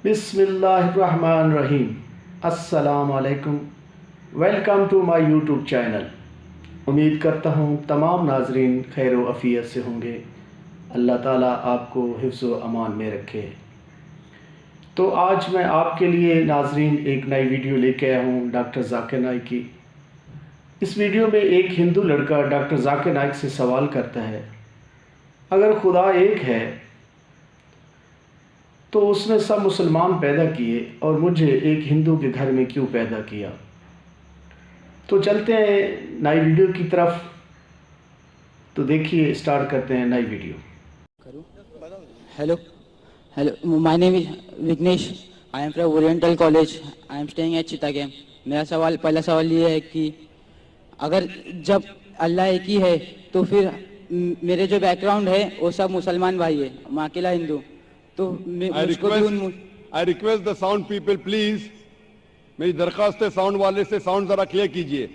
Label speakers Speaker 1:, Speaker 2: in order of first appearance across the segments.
Speaker 1: बिस्मिल्लाहिर्रहमानिर्रहीम। अस्सलाम वालेकुम। Welcome to my YouTube channel. उम्मीद करता हूँ तमाम नाजरीन खैर व अफ़ियत से होंगे। अल्लाह ताला आपको हिफ्ज़ व अमान में रखे। तो आज मैं आपके लिए नाजरीन एक नई वीडियो लेके आया हूँ डॉक्टर ज़ाकिर नाइक की। इस वीडियो में एक हिंदू लड़का डॉक्टर ज़ाकिर नाइक से सवाल करता है, अगर खुदा एक है तो उसने सब मुसलमान पैदा किए और मुझे एक हिंदू के घर में क्यों पैदा किया। तो चलते हैं नई वीडियो की तरफ। तो देखिए, स्टार्ट करते हैं नई video.
Speaker 2: Hello, hello. My name is Vignesh. I am from Oriental College. I am staying at Chittagam. मेरा पहला सवाल ये है कि अगर जब अल्लाह एक ही है तो फिर मेरे जो बैकग्राउंड है वो सब मुसलमान भाई है, मैं अकेला हिंदू, तो मुझको भी
Speaker 3: I request the sound people, please. मेरी दरख्वास्त है साउंड वाले से, साउंड जरा क्लियर कीजिए.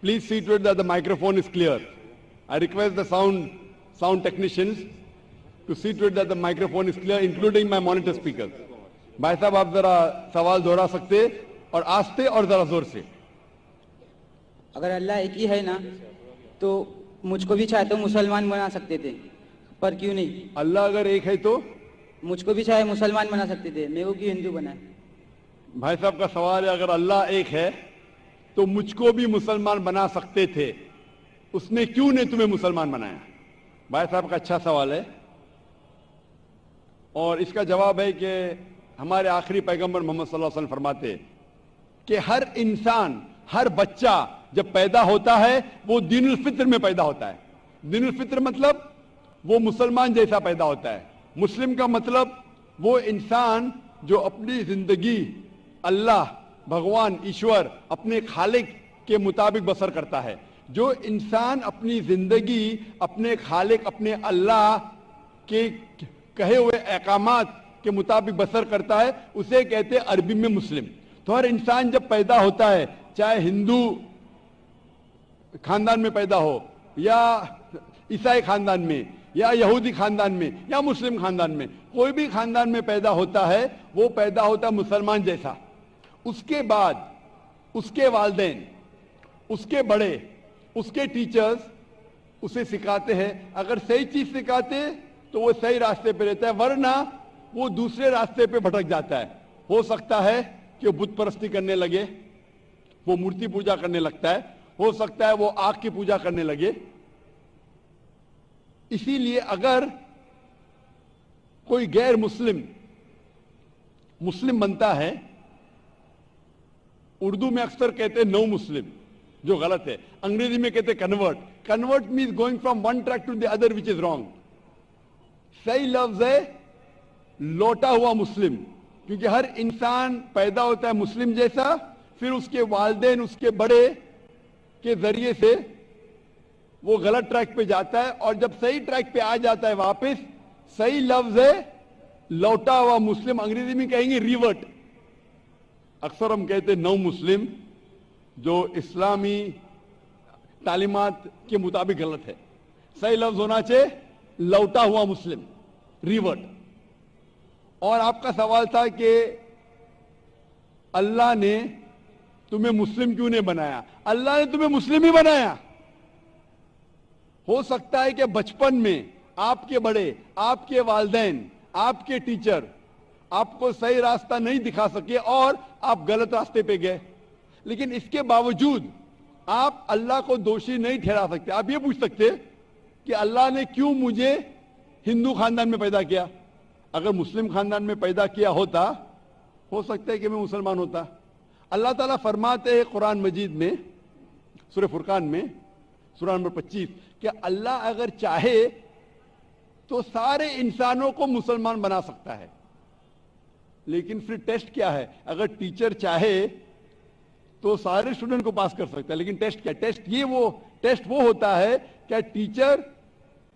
Speaker 3: Please see to it that the microphone is clear. I request the sound technicians to see to it that the microphone is clear, including my monitor speakers. भाई साहब, आप जरा सवाल दोहरा सकते और आस्ते और जरा जोर से.
Speaker 2: अगर अल्लाह एक ही है ना तो मुझको भी चाहे तो मुसलमान बना सकते थे, पर क्यों नहीं?
Speaker 3: अल्लाह अगर एक है तो
Speaker 2: मुझको भी चाहे मुसलमान बना सकते थे, मेरे को क्यों हिंदू बनाए?
Speaker 3: भाई साहब का सवाल है, अगर अल्लाह एक है तो मुझको भी मुसलमान बना सकते थे, उसने क्यों नहीं तुम्हें मुसलमान बनाया? भाई साहब का अच्छा सवाल है और इसका जवाब है कि हमारे आखिरी पैगंबर मोहम्मद सल्लल्लाहु अलैहि वसल्लम फरमाते कि हर इंसान, हर बच्चा जब पैदा होता है वो दीनुल फित्र में पैदा होता है. दीनुल फित्र मतलब वो मुसलमान जैसा पैदा होता है. मुस्लिम का मतलब वो इंसान जो अपनी जिंदगी अल्लाह, भगवान, ईश्वर, अपने खालिक के मुताबिक बसर करता है. जो इंसान अपनी जिंदगी अपने खालिक, अपने अल्लाह के कहे हुए अहकामात के मुताबिक बसर करता है, उसे कहते हैं अरबी में मुस्लिम. तो हर इंसान जब पैदा होता है, चाहे हिंदू खानदान में पैदा हो या ईसाई खानदान में या यहूदी खानदान में या मुस्लिम खानदान में, कोई भी खानदान में पैदा होता है, वो पैदा होता है मुसलमान जैसा. उसके बाद उसके वालिदैन, उसके बड़े, उसके टीचर्स उसे सिखाते हैं. अगर सही चीज सिखाते तो वो सही रास्ते पे रहता है, वरना वो दूसरे रास्ते पे भटक जाता है. हो सकता है कि वो बुत परस्ती करने लगे, वो मूर्ति पूजा करने लगता है, हो सकता है वो आग की पूजा करने लगे. इसीलिए अगर कोई गैर मुस्लिम मुस्लिम बनता है, उर्दू में अक्सर कहते हैं नो मुस्लिम, जो गलत है. अंग्रेजी में कहते हैं convert. Convert means going from one track to the other which is wrong. सही लफ्ज है लौटा हुआ मुस्लिम, क्योंकि हर इंसान पैदा होता है मुस्लिम जैसा, फिर उसके वालिदैन, उसके बड़े के जरिए से वो गलत ट्रैक पे जाता है, और जब सही ट्रैक पे आ जाता है वापस, सही लफ्ज है लौटा हुआ मुस्लिम. अंग्रेजी में कहेंगे रिवर्ट. अक्सर हम कहते हैं नौ मुस्लिम, जो इस्लामी तालीमात के मुताबिक गलत है. सही लफ्ज होना चाहिए लौटा हुआ मुस्लिम, रिवर्ट. और आपका सवाल था कि अल्लाह ने तुम्हें मुस्लिम क्यों नहीं बनाया? अल्लाह ने तुम्हें मुस्लिम ही बनाया. हो सकता है कि बचपन में आपके बड़े, आपके वालिदैन, आपके टीचर आपको सही रास्ता नहीं दिखा सके और आप गलत रास्ते पे गए, लेकिन इसके बावजूद आप अल्लाह को दोषी नहीं ठहरा सकते. आप ये पूछ सकते कि अल्लाह ने क्यों मुझे हिंदू खानदान में पैदा किया? अगर मुस्लिम खानदान में पैदा किया होता, हो सकता है कि मैं मुसलमान होता. अल्लाह ताला फरमाते हैं कुरान मजीद में, सूरह फुरकान में, सूरह नंबर 25, कि अल्लाह अगर चाहे तो सारे इंसानों को मुसलमान बना सकता है. लेकिन फिर टेस्ट क्या है? अगर टीचर चाहे तो सारे स्टूडेंट को पास कर सकता है, लेकिन टेस्ट क्या? टेस्ट वो होता है क्या टीचर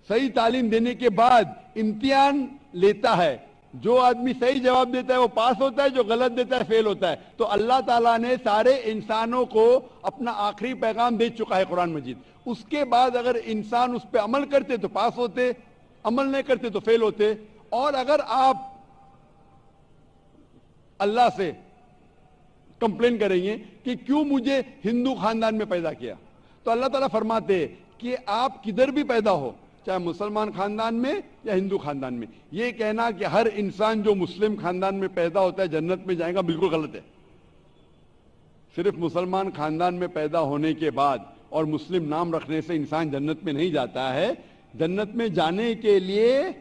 Speaker 3: सही तालीम देने के बाद इम्तिहान लेता है. जो आदमी सही जवाब देता है वो पास होता है, जो गलत देता है फेल होता है. तो अल्लाह ताला ने सारे इंसानों को अपना आखिरी पैगाम दे चुका है कुरान मजीद. उसके बाद अगर इंसान उस पर अमल करते तो पास होते, अमल नहीं करते तो फेल होते. और अगर आप अल्लाह से कंप्लेन करेंगे कि क्यों मुझे हिंदू खानदान में पैदा किया, तो अल्लाह ताला फरमाते हैं कि आप किधर भी पैदा हो, चाहे मुसलमान खानदान में या हिंदू खानदान में, ये कहना कि हर इंसान जो मुस्लिम खानदान में पैदा होता है जन्नत में जाएगा, बिल्कुल गलत है। सिर्फ मुसलमान खानदान में पैदा होने के बाद और मुस्लिम नाम रखने से इंसान जन्नत में नहीं जाता है। जन्नत में जाने के लिए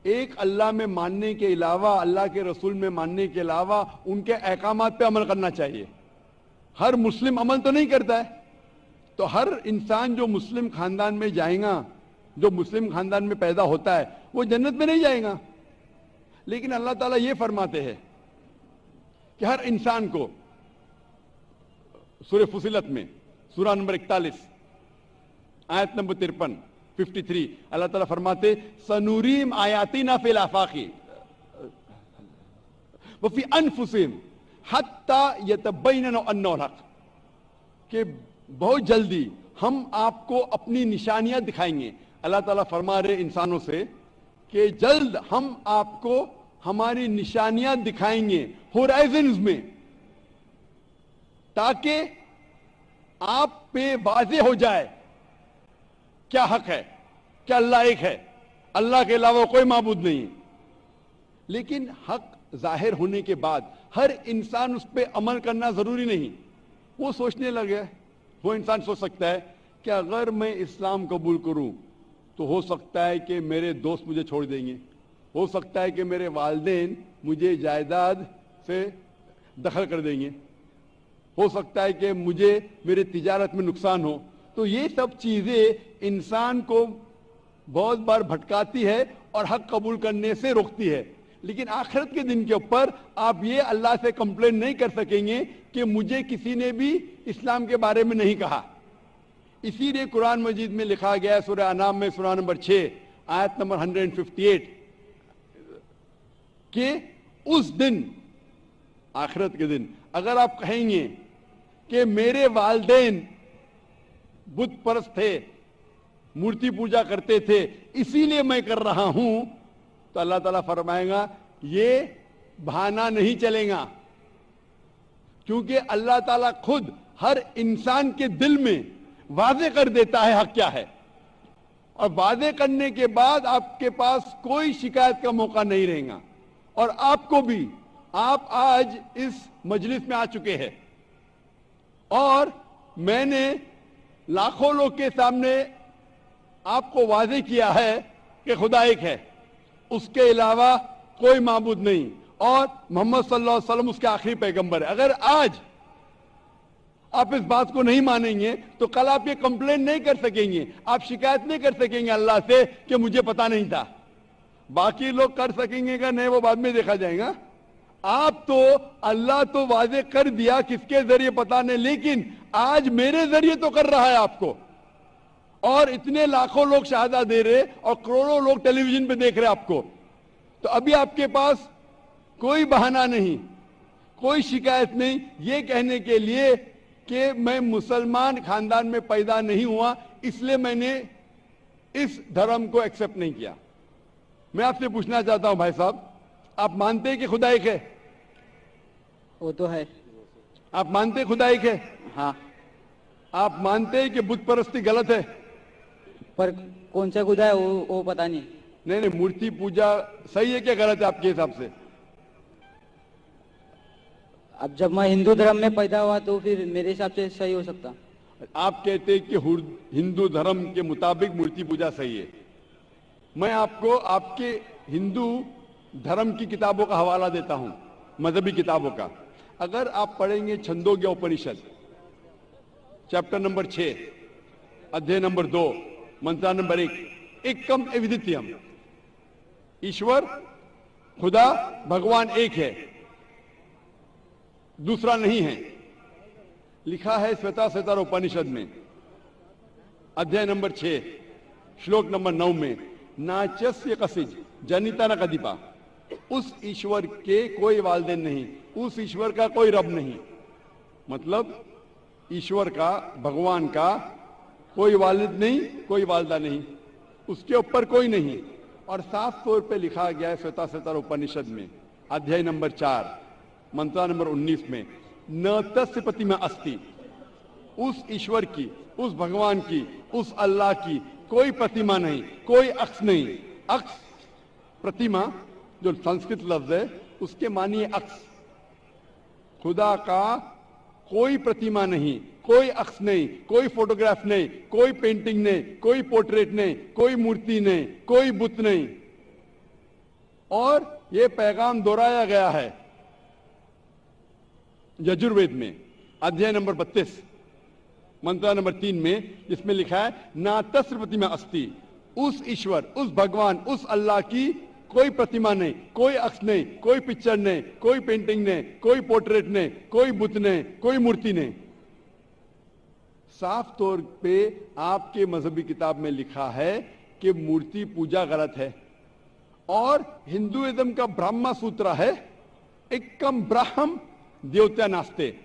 Speaker 3: एक अल्लाह में मानने के अलावा, अल्लाह के रसूल में मानने के अलावा उनके अहकामात पे अमल करना चाहिए। हर मुस्लिम अमल तो नहीं करता है, तो हर इंसान जो मुस्लिम खानदान में जाएगा, जो मुस्लिम खानदान में पैदा होता है, वो जन्नत में नहीं जाएगा। लेकिन अल्लाह ताला ये फरमाते हैं कि हर इंसान को, सूरह फुसिलत में सूरा नंबर 41 आयत नंबर 53 अल्लाह ताला फरमाते सनूरीम आयातीना फिल आफाकी व फी अनफुसिहिम हत्ता यतबय्यन अन्नहुल हक, कि बहुत जल्दी हम आपको अपनी निशानियां दिखाएंगे। अल्लाह ताला फरमा रहे इंसानों से कि जल्द हम आपको हमारी निशानियां दिखाएंगे होराइजन्स में, ताकि आप पे वाज़ेह हो जाए क्या हक है, क्या अल्लाह एक है, अल्लाह के अलावा कोई माबूद नहीं है। लेकिन हक जाहिर होने के बाद हर इंसान उस पर अमल करना जरूरी नहीं। वो सोचने लगे, वो इंसान सोच सकता है कि अगर मैं इस्लाम कबूल करूं तो हो सकता है कि मेरे दोस्त मुझे छोड़ देंगे, हो सकता है कि मेरे वालिदैन मुझे जायदाद से दखल कर देंगे, हो सकता है कि मुझे मेरे तिजारत में नुकसान हो। तो ये सब चीजें इंसान को बहुत बार भटकाती है और हक कबूल करने से रोकती है। लेकिन आखिरत के दिन के ऊपर आप ये अल्लाह से कंप्लेन नहीं कर सकेंगे कि मुझे किसी ने भी इस्लाम के बारे में नहीं कहा। इसीलिए कुरान मजीद में लिखा गया है सूरह अनाम में सूरा नंबर 6 आयत नंबर 158 कि उस दिन, आखिरत के दिन, अगर आप कहेंगे कि मेरे वालिदैन बुत परस्त थे, मूर्ति पूजा करते थे, इसीलिए मैं कर रहा हूं, तो अल्लाह ताला फरमाएगा ये बहाना नहीं चलेगा, क्योंकि अल्लाह ताला खुद हर इंसान के दिल में वाज़े कर देता है हक क्या है, और वाज़े करने के बाद आपके पास कोई शिकायत का मौका नहीं रहेगा। और आपको भी, आप आज इस मजलिस में आ चुके हैं और मैंने लाखों लोग के सामने आपको वाज़े किया है कि खुदा एक है, उसके अलावा कोई माबूद नहीं, और मोहम्मद सल्लल्लाहु अलैहि वसल्लम उसके आखिरी पैगंबर है। अगर आज आप इस बात को नहीं मानेंगे तो कल आप ये कंप्लेन नहीं कर सकेंगे, आप शिकायत नहीं कर सकेंगे अल्लाह से कि मुझे पता नहीं था। बाकी लोग कर सकेंगे क्या नहीं, वो बाद में देखा जाएगा। आप तो, अल्लाह तो वाज़े कर दिया किसके जरिए पता नहीं, लेकिन आज मेरे जरिए तो कर रहा है आपको, और इतने लाखों लोग शहादा दे रहे और करोड़ों लोग टेलीविजन पे देख रहे आपको। तो अभी आपके पास कोई बहाना नहीं, कोई शिकायत नहीं ये कहने के लिए कि मैं मुसलमान खानदान में पैदा नहीं हुआ इसलिए मैंने इस धर्म को एक्सेप्ट नहीं किया। मैं आपसे पूछना चाहता हूं भाई साहब, आप मानते हैं कि खुदा एक है?
Speaker 2: वो तो है।
Speaker 3: आप मानते हैं खुदा एक है?
Speaker 2: हाँ।
Speaker 3: आप मानते हैं कि बुत परस्ती गलत है?
Speaker 2: पर कौन सा खुदा है वो पता नहीं।
Speaker 3: नहीं, मूर्ति पूजा सही है क्या गलत है आपके हिसाब से?
Speaker 2: अब जब मैं हिंदू धर्म में पैदा हुआ तो फिर मेरे हिसाब से सही हो सकता।
Speaker 3: आप कहते हैं कि हिंदू धर्म के मुताबिक मूर्ति पूजा सही है। मैं आपको आपके हिंदू धर्म की किताबों का हवाला देता हूं, मजहबी किताबों का। अगर आप पढ़ेंगे छंदोग्य उपनिषद चैप्टर नंबर 6 अध्याय नंबर 2 मंत्र नंबर 1, एकम एविदित्यम, ईश्वर खुदा भगवान एक है, दूसरा नहीं है, लिखा है श्वेता उपनिषद में अध्याय नंबर 6 श्लोक नंबर 9 में, नाचस्य कसिज जनिता न कदीपा, उस ईश्वर के कोई वालिदैन नहीं, उस ईश्वर का कोई रब नहीं। मतलब ईश्वर का, भगवान का कोई वालिद नहीं, कोई वालिदा नहीं, उसके ऊपर कोई नहीं। और साफ तौर पे लिखा गया है श्वेता उपनिषद में अध्याय नंबर 4 मंत्रा नंबर 19 में, न तस्य प्रतिमा अस्ति, उस ईश्वर की, उस भगवान की, उस अल्लाह की कोई प्रतिमा नहीं, कोई अक्स नहीं। अक्स, प्रतिमा जो संस्कृत लफ्ज है, उसके मानिए अक्स। खुदा का कोई प्रतिमा नहीं, कोई अक्स नहीं, कोई फोटोग्राफ नहीं, कोई पेंटिंग नहीं, कोई पोर्ट्रेट नहीं, कोई मूर्ति नहीं, कोई बुत नहीं। और यह पैगाम दोहराया गया है यजुर्वेद में, अध्याय नंबर 32 मंत्र नंबर 3 में, जिसमें लिखा है ना तस्य प्रतिमा अस्ति, उस ईश्वर, उस भगवान, उस अल्लाह की कोई प्रतिमा नहीं, कोई अक्स नहीं, कोई पिक्चर नहीं, कोई पेंटिंग नहीं, कोई पोर्ट्रेट नहीं, कोई बुत नहीं, कोई मूर्ति नहीं। साफ तौर पे आपके मजहबी किताब में लिखा है कि मूर्ति पूजा गलत है। और हिंदुइज्म का ब्रह्मा सूत्र है, एकम ब्रह्म देवता नास्ते,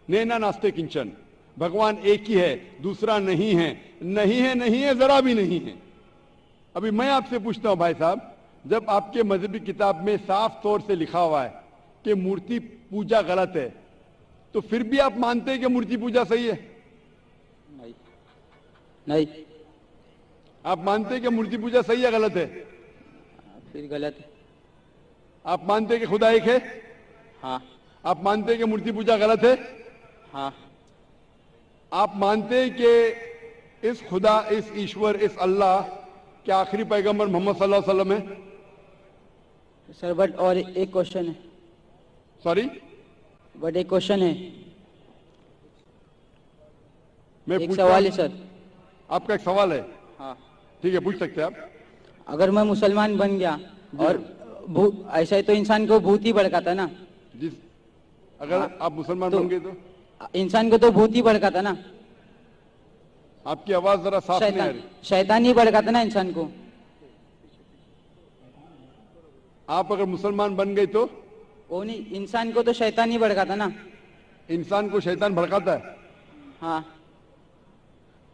Speaker 3: नैना नास्ते किंचन, भगवान एक ही है, दूसरा नहीं है, नहीं है, नहीं है, जरा भी नहीं है। अभी मैं आपसे पूछता हूं भाई साहब, जब आपके मजहबी किताब में साफ तौर से लिखा हुआ है कि मूर्ति पूजा गलत है, तो फिर भी आप मानते हैं कि मूर्ति पूजा सही है?
Speaker 2: नहीं, नहीं।
Speaker 3: आप मानते हैं कि मूर्ति पूजा सही है, गलत है?
Speaker 2: फिर गलत है।
Speaker 3: आप मानते हैं कि खुदा एक है?
Speaker 2: हाँ।
Speaker 3: आप मानते हैं कि मूर्ति पूजा गलत है?
Speaker 2: हाँ।
Speaker 3: आप मानते हैं कि इस खुदा, इस ईश्वर, इस अल्लाह के आखिरी पैगंबर मोहम्मद सल्लल्लाहु अलैहि वसल्लम है?
Speaker 2: सर बट और एक क्वेश्चन है।
Speaker 3: सॉरी,
Speaker 2: बट एक क्वेश्चन है,
Speaker 3: मैं
Speaker 2: एक
Speaker 3: पूछता
Speaker 2: सवाल है
Speaker 3: हूं।
Speaker 2: सर।
Speaker 3: आपका एक सवाल है?
Speaker 2: हाँ।
Speaker 3: ठीक है, पूछ सकते हैं आप।
Speaker 2: अगर मैं मुसलमान बन गया और ऐसा है तो इंसान को भूत ही भड़काता ना?
Speaker 3: जिस अगर
Speaker 2: हाँ,
Speaker 3: आप मुसलमान
Speaker 2: तो
Speaker 3: बन गए तो
Speaker 2: इंसान को तो भूत ही भड़काता ना?
Speaker 3: आपकी आवाज जरा साफ नहीं आ रही।
Speaker 2: शैतान ही भड़काता ना इंसान को?
Speaker 3: आप अगर मुसलमान बन गए तो
Speaker 2: वो नहीं, इंसान को तो शैतान ही भड़काता ना?
Speaker 3: इंसान को शैतान भड़काता है।
Speaker 2: हाँ।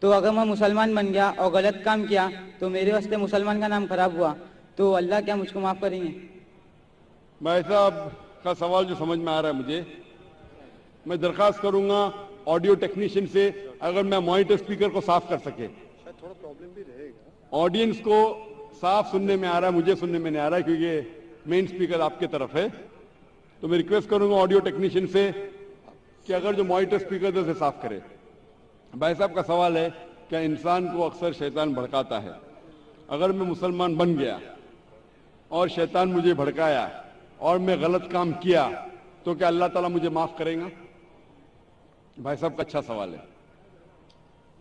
Speaker 2: तो अगर मैं मुसलमान बन गया और गलत काम किया तो मेरे वास्ते मुसलमान का नाम खराब हुआ, तो अल्लाह क्या मुझको माफ करेंगे?
Speaker 3: भाई साहब का सवाल जो समझ में आ रहा है मुझे, मैं दरखास्त करूंगा ऑडियो टेक्नीशियन से, अगर मैं मॉनिटर स्पीकर को साफ कर सके। थोड़ा प्रॉब्लम भी रहेगा, ऑडियंस को साफ सुनने में आ रहा है, मुझे सुनने में नहीं आ रहा है क्योंकि मेन स्पीकर आपके तरफ है। तो मैं रिक्वेस्ट करूंगा ऑडियो टेक्नीशियन से कि अगर जो मॉनिटर स्पीकर है उसे साफ करे। भाई साहब का सवाल है कि इंसान को अक्सर शैतान भड़काता है, अगर मैं मुसलमान बन गया और शैतान मुझे भड़काया और मैं गलत काम किया तो क्या अल्लाह ताला मुझे माफ करेगा? भाई साहब का अच्छा सवाल है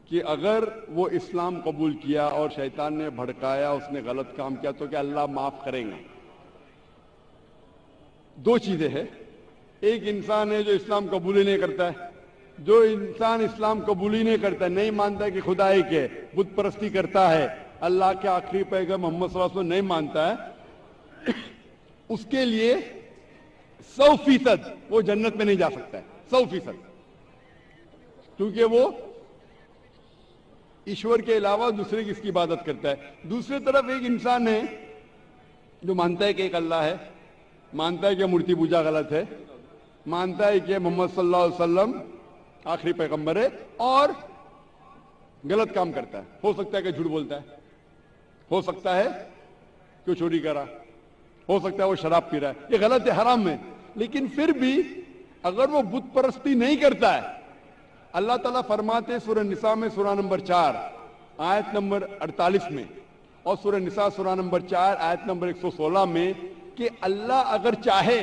Speaker 3: कि अगर वो इस्लाम कबूल किया और शैतान ने भड़काया, उसने गलत काम किया, तो क्या अल्लाह माफ करेगा? दो चीजें हैं, एक इंसान है जो इस्लाम कबूल ही नहीं करता है। जो इंसान इस्लाम कबूल ही नहीं करता, नहीं मानता है कि खुदा एक है, बुत परस्ती करता है, अल्लाह के आखिरी पैगंबर मोहम्मद सल्लल्लाहु अलैहि वसल्लम नहीं मानता है, उसके लिए 100% वो जन्नत में नहीं जा सकता है, 100%, क्योंकि वो ईश्वर के अलावा दूसरे किसकी इबादत करता है। दूसरी तरफ एक इंसान है जो मानता है कि एक अल्लाह है, मानता है कि मूर्ति पूजा गलत है, मानता है कि मोहम्मद सल्लल्लाहु अलैहि वसल्लम आखिरी पैगंबर है, और गलत काम करता है। हो सकता है कि झूठ बोलता है, हो सकता है कि वो चोरी करा, हो सकता है वो शराब पी रहा है, ये गलत है, हराम है। लेकिन फिर भी अगर वो बुत परस्ती नहीं करता है, अल्लाह ताला फरमाते सूरह निसा में सूरह नंबर 4 आयत नंबर 48 में, और सूरह निसा सूरह नंबर 4 आयत नंबर 116 में कि अल्लाह अगर चाहे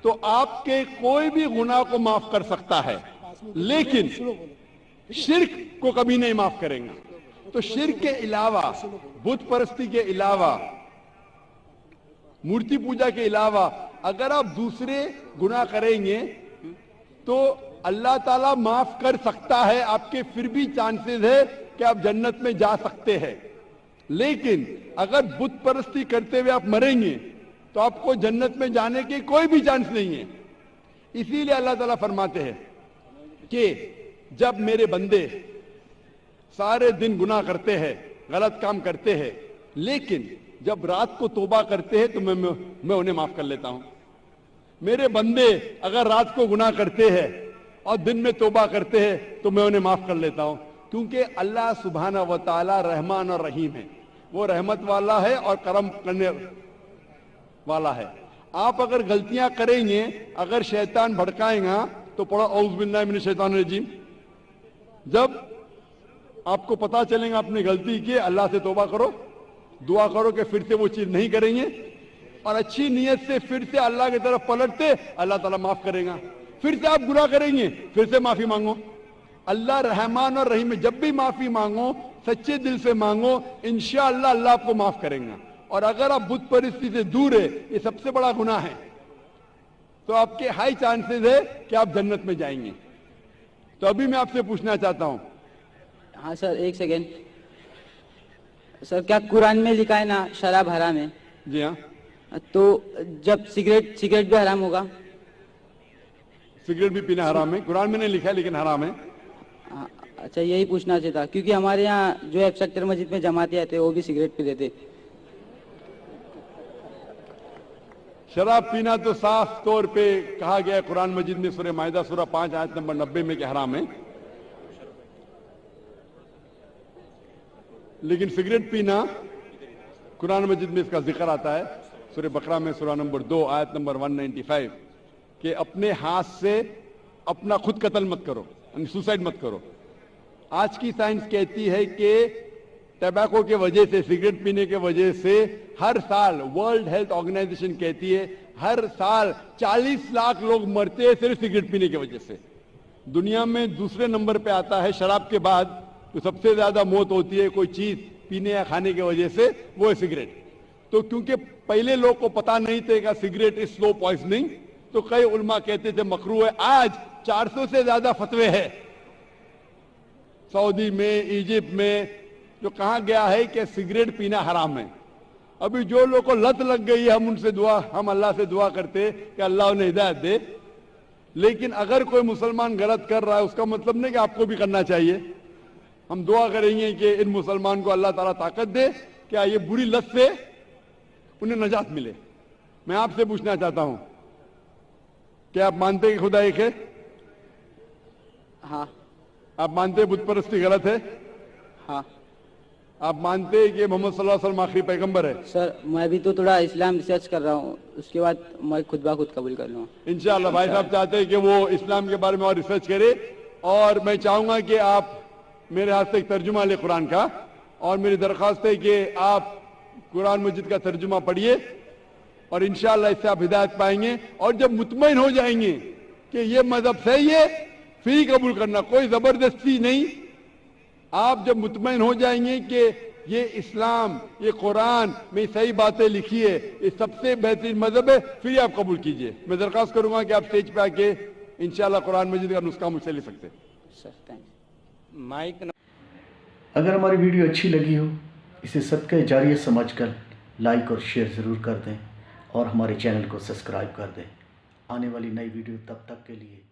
Speaker 3: तो आपके कोई भी गुनाह को माफ कर सकता है, लेकिन शिर्क को कभी नहीं माफ करेंगे। तो शिर्क के अलावा, बुत परस्ती के अलावा, मूर्ति पूजा के अलावा अगर आप दूसरे गुनाह करेंगे तो अल्लाह ताला माफ कर सकता है, आपके फिर भी चांसेस है कि आप जन्नत में जा सकते हैं। लेकिन अगर बुत परस्ती करते हुए आप मरेंगे तो आपको जन्नत में जाने के कोई भी चांस नहीं है। इसीलिए अल्लाह ताला फरमाते हैं कि जब मेरे बंदे सारे दिन गुनाह करते हैं, गलत काम करते हैं, लेकिन जब रात को तौबा करते हैं तो मैं उन्हें माफ कर लेता हूं। मेरे बंदे अगर रात को गुनाह करते हैं और दिन में तौबा करते हैं तो मैं उन्हें माफ कर लेता हूं, क्योंकि अल्लाह सुब्हाना व तआला रहमान और रहीम है, वो रहमत वाला है और करम करने वाला है। आप अगर गलतियां करेंगे, अगर शैतान भड़काएगा तो पढ़ो औज़ बिल्लाहि मिनश शैतानिर रजीम। जब आपको पता चलेगा आपने गलती की, अल्लाह से तौबा करो, दुआ करो कि फिर से वो चीज नहीं करेंगे, और अच्छी नीयत से फिर से अल्लाह की तरफ पलटते, अल्लाह ताला माफ करेगा। फिर से आप गुनाह करेंगे, फिर से माफी मांगो, अल्लाह रहमान और रहीम है। जब भी माफी मांगो सच्चे दिल से मांगो, इंशाअल्लाह अल्लाह आपको माफ करेगा। और अगर आप बुत परिस्थिति से दूर है, ये सबसे बड़ा गुनाह है, तो आपके हाई चांसेस है कि आप जन्नत में जाएंगे। तो अभी मैं आपसे पूछना चाहता हूं।
Speaker 2: हाँ सर, एक सेकेंड सर, क्या कुरान में लिखा है ना शराब हराम है?
Speaker 3: जी हाँ,
Speaker 2: तो जब सिगरेट भी हराम होगा?
Speaker 3: सिगरेट भी पीना हराम है, कुरान में नहीं लिखा है लेकिन हराम है।
Speaker 2: हाँ, अच्छा, यही पूछना चाहिए था, क्योंकि हमारे यहाँ जो है सख्तर मस्जिद में जमाती आते हैं वो भी सिगरेट पी लेते।
Speaker 3: शराब पीना तो साफ तौर पे कहा गया है कुरान मजीद में, सूरह माइदा सूरह 5 आयत नंबर 90 में कि हराम है। लेकिन सिगरेट पीना कुरान मजीद में इसका जिक्र आता है, सूरह बकरा में सूरह नंबर 2 आयत नंबर 195 कि अपने हाथ से अपना खुद कत्ल मत करो, सुसाइड मत करो। आज की साइंस कहती है कि टैबाको के वजह से, सिगरेट पीने के वजह से हर साल, वर्ल्ड हेल्थ ऑर्गेनाइजेशन कहती है हर साल 40 लाख लोग मरते हैं सिर्फ सिगरेट पीने की वजह से। दुनिया में दूसरे नंबर पे आता है शराब के बाद, तो सबसे ज्यादा मौत होती है कोई चीज पीने या खाने की वजह से, वो है सिगरेट। तो क्योंकि पहले लोग को पता नहीं थे कि सिगरेट इज स्लो पॉइजनिंग, तो कई उलमा कहते थे मकरू है। आज 400 से ज्यादा फतवे हैं सऊदी में, इजिप्ट में, जो कहा गया है कि सिगरेट पीना हराम है। अभी जो लोग को लत लग गई है, हम अल्लाह से दुआ करते कि अल्लाह उन्हें हिदायत दे। लेकिन अगर कोई मुसलमान गलत कर रहा है, उसका मतलब नहीं कि आपको भी करना चाहिए। हम दुआ करेंगे कि इन मुसलमान को अल्लाह ताला ताकत दे, क्या ये बुरी लत से उन्हें नजात मिले। मैं आपसे पूछना चाहता हूं, क्या आप मानते हैं कि खुदा एक है?
Speaker 2: हाँ।
Speaker 3: आप मानते हैं बुत परस्ती गलत है?
Speaker 2: हाँ।
Speaker 3: आप मानते हैं कि मोहम्मद सल्लल्लाहु अलैहि वसल्लम आखिरी पैगंबर है?
Speaker 2: सर, मैं भी तो थोड़ा इस्लाम रिसर्च कर रहा हूँ, उसके बाद मैं खुद ब खुद कबूल कर लूँगा
Speaker 3: इंशाअल्लाह। भाई साहब चाहते हैं कि वो इस्लाम के बारे में और रिसर्च करे, और मैं चाहूंगा कि आप मेरे हाथ से एक तर्जुमा ले कुरान का, और मेरी दरख्वास्त है कि आप कुरान मजीद का तर्जुमा पढ़िए, और इंशाअल्लाह इससे आप हिदायत पाएंगे। और जब मुतमईन हो जाएंगे कि ये मजहब सही है, फिर ही कबूल करना, कोई जबरदस्ती नहीं। आप जब मुतमईन हो जाएंगे कि ये इस्लाम, ये कुरान में सही बातें लिखी है, ये सबसे बेहतरीन मजहब है, फिर आप कबूल कीजिए। मैं दरख्वास्त करूंगा कि आप स्टेज पे आके इंशाअल्लाह कुरान मजीद का नुस्खा मुझसे ले सकते हैं।
Speaker 2: Sir, thanks. माइक।
Speaker 1: अगर हमारी वीडियो अच्छी लगी हो, इसे सदका जारिया समझकर लाइक और शेयर ज़रूर कर दें, और हमारे चैनल को सब्सक्राइब कर दें। आने वाली नई वीडियो तब तक के लिए